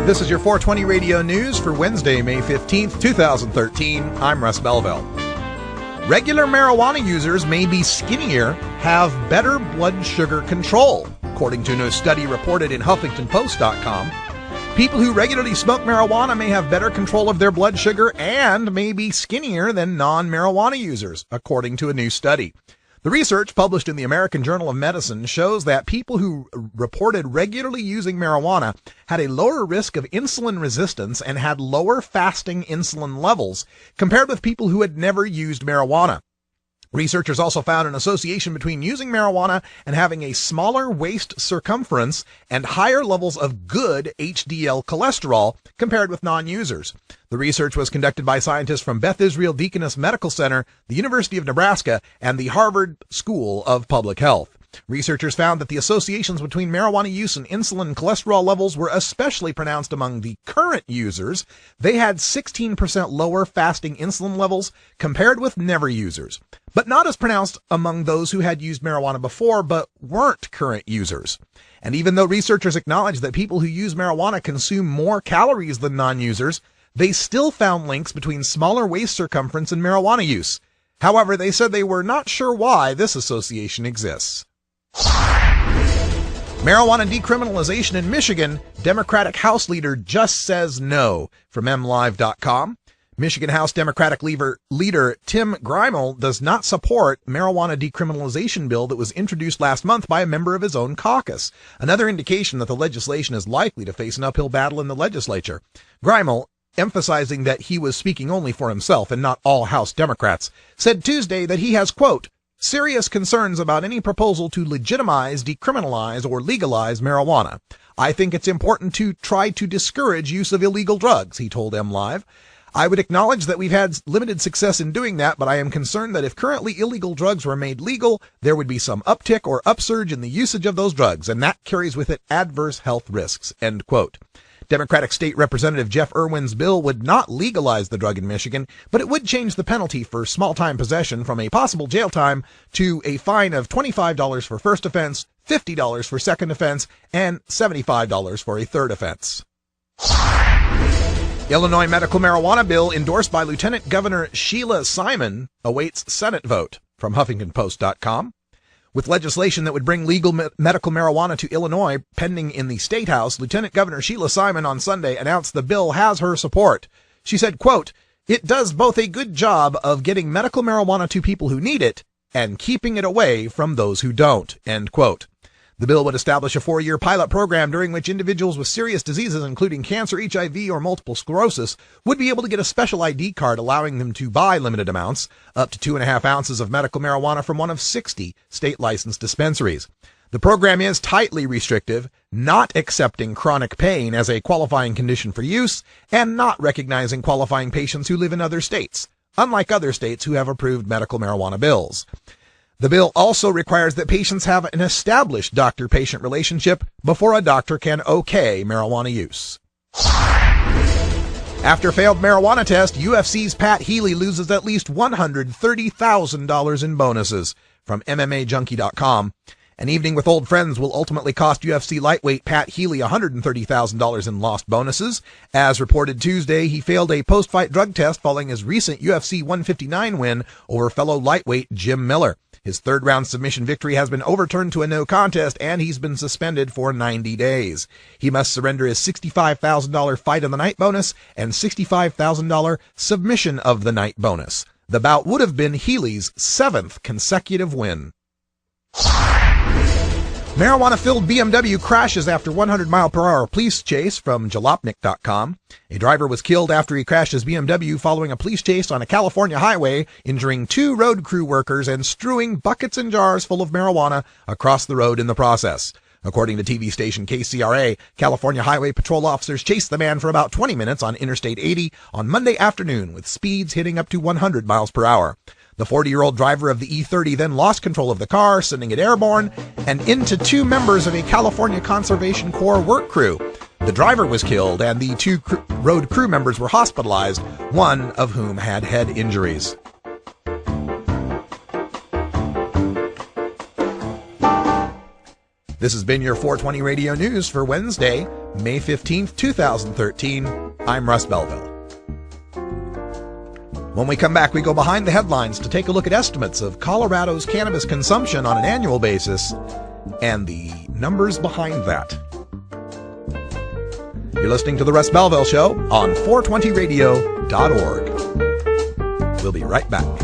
This is your 420 Radio News for Wednesday, May 15th, 2013. I'm Russ Belville. Regular marijuana users may be skinnier, have better blood sugar control. According to a new study reported in HuffingtonPost.com, people who regularly smoke marijuana may have better control of their blood sugar and may be skinnier than non-marijuana users, according to a new study. The research published in the American Journal of Medicine shows that people who reported regularly using marijuana had a lower risk of insulin resistance and had lower fasting insulin levels compared with people who had never used marijuana. Researchers also found an association between using marijuana and having a smaller waist circumference and higher levels of good HDL cholesterol compared with non-users. The research was conducted by scientists from Beth Israel Deaconess Medical Center, the University of Nebraska, and the Harvard School of Public Health. Researchers found that the associations between marijuana use and insulin and cholesterol levels were especially pronounced among the current users. They had 16% lower fasting insulin levels compared with never users, but not as pronounced among those who had used marijuana before but weren't current users. And even though researchers acknowledge that people who use marijuana consume more calories than non-users, they still found links between smaller waist circumference and marijuana use. However, they said they were not sure why this association exists. Marijuana decriminalization in Michigan, Democratic House leader just says no, from MLive.com. Michigan House Democratic leader Tim Grimal does not support marijuana decriminalization bill that was introduced last month by a member of his own caucus, another indication that the legislation is likely to face an uphill battle in the legislature. Grimal, emphasizing that he was speaking only for himself and not all House Democrats, said Tuesday that he has, quote, serious concerns about any proposal to legitimize, decriminalize, or legalize marijuana. I think it's important to try to discourage use of illegal drugs, he told MLive. I would acknowledge that we've had limited success in doing that, but I am concerned that if currently illegal drugs were made legal, there would be some uptick or upsurge in the usage of those drugs, and that carries with it adverse health risks, end quote. Democratic State Representative Jeff Irwin's bill would not legalize the drug in Michigan, but it would change the penalty for small-time possession from a possible jail time to a fine of $25 for first offense, $50 for second offense, and $75 for a third offense. Illinois medical marijuana bill endorsed by Lieutenant Governor Sheila Simon awaits Senate vote, from HuffingtonPost.com. With legislation that would bring legal medical marijuana to Illinois pending in the State House, Lieutenant Governor Sheila Simon on Sunday announced the bill has her support. She said, quote, it does both a good job of getting medical marijuana to people who need it and keeping it away from those who don't, end quote. The bill would establish a 4-year pilot program during which individuals with serious diseases, including cancer, HIV, or multiple sclerosis, would be able to get a special ID card allowing them to buy limited amounts, up to 2.5 ounces of medical marijuana from one of 60 state-licensed dispensaries. The program is tightly restrictive, not accepting chronic pain as a qualifying condition for use, and not recognizing qualifying patients who live in other states, unlike other states who have approved medical marijuana bills. The bill also requires that patients have an established doctor-patient relationship before a doctor can okay marijuana use. After failed marijuana test, UFC's Pat Healy loses at least $130,000 in bonuses, from MMAJunkie.com. An evening with old friends will ultimately cost UFC lightweight Pat Healy $130,000 in lost bonuses. As reported Tuesday, he failed a post-fight drug test following his recent UFC 159 win over fellow lightweight Jim Miller. His third-round submission victory has been overturned to a no contest, and he's been suspended for 90 days. He must surrender his $65,000 fight of the night bonus and $65,000 submission of the night bonus. The bout would have been Healy's 7th consecutive win. Marijuana-filled BMW crashes after 100-mile-per-hour police chase, from Jalopnik.com. A driver was killed after he crashed his BMW following a police chase on a California highway, injuring 2 road crew workers and strewing buckets and jars full of marijuana across the road in the process. According to TV station KCRA, California Highway Patrol officers chased the man for about 20 minutes on Interstate 80 on Monday afternoon, with speeds hitting up to 100 miles per hour. The 40-year-old driver of the E30 then lost control of the car, sending it airborne and into 2 members of a California Conservation Corps work crew. The driver was killed, and the 2 road crew members were hospitalized, one of whom had head injuries. This has been your 420 Radio News for Wednesday, May 15th, 2013. I'm Russ Belville. When we come back, we go behind the headlines to take a look at estimates of Colorado's cannabis consumption on an annual basis and the numbers behind that. You're listening to The Russ Belville Show on 420radio.org. We'll be right back.